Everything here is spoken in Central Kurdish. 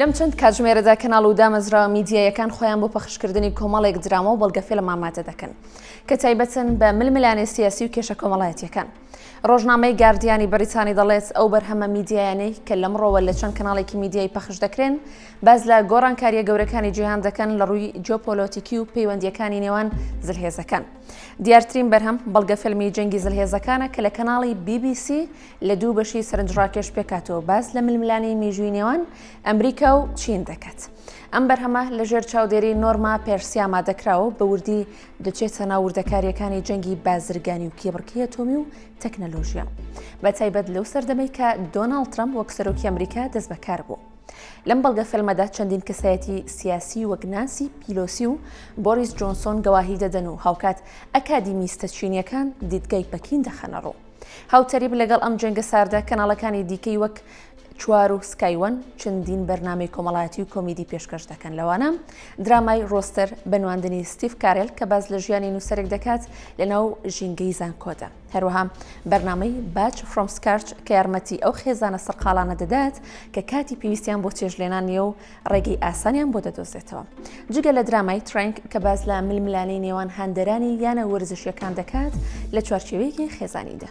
لەم چەند کاتژمێرەدا کەناڵ و دامەزراوە میدیایەکان خۆیان بۆ پەخشکردنی کۆمەڵێک دراما و بەڵگەفیلم ئامادە دەکەن کە تایبەتن بە ململانەی سیاسی و کێشە کۆمەڵایەتیەکان. ڕۆژنامەی گاردیانی بەریتانی دەڵێت ئەو بەرهەمە میدیایانەی کە لەمڕۆوە لە چەند کەناڵێکی میدیایی پەخش دەکرێن باز لە گۆڕانکاریە گەورەکانی جیهان دەکەن لە ڕووی جیۆپۆلۆتیکی و پەیوەندیەکانی نێوان زلهێزەکان. دیارترین بەرهەم بەڵگەفیلمی جەنگی زلهێزەکانە کە لە کەناڵی BBC لە دوو بەشی سەرنجڕاکێش پێکاتەوە باز لە ململانی میژووی نێوان ئەمریکا و چین دەکات. ئەم بەرهەمە لەژێر چاودێری نۆرما پێرسی ئامادەکراوە بە وردی دەچێتە ناو وردەکاریەکانی جەنگی بازرگانی و کێبڕکی ئەتۆمی و تەکنەلۆژیا بە تایبەت لەو سەردەمەی کە دۆناڵد ترەمپ وەک سەرۆکی ئەمریکا دەست بەکار بوو. لەم بەڵگە فیلمەدا چەندین کەسایەتی سیاسی وەک نانسی پیلۆسی و بۆریس جۆنسۆن گەواهی دەدەن و هاوکات ئەکادیمیستە چینیەکان دیدگای پەکین دەخەنەڕوو. هاوتەریب لەگەڵ ئەم جەنگە ساردا کەناڵەکانی دیکەی وەک چوار و سکایوەن چەندین بەرنامەی کۆمەڵایەتی و کۆمیدی پێشکەش دەکەن. لەوانە درامای ڕۆستەر بەنواندنی ستیف کارێل کە باز لە ژیانی نووسەرێک دەکات لەناو ژینگەی زانکۆدا. هەروەها بەرنامەی باچ فرۆم سکارچ کە یارمەتی ئەو خێزانە سەرقاڵانە دەدات کە کاتی پێویستیان بۆ چێژلێنان نیە و ڕێگەی ئاسانیان بۆ دەدۆزێتەوە. جگە لە درامای ترنک کە باز لە ململانەی نێوان هاندەرانی یانە وەرزشیەکان دەکات لە چوارچێوەیەکی خێزانیدا.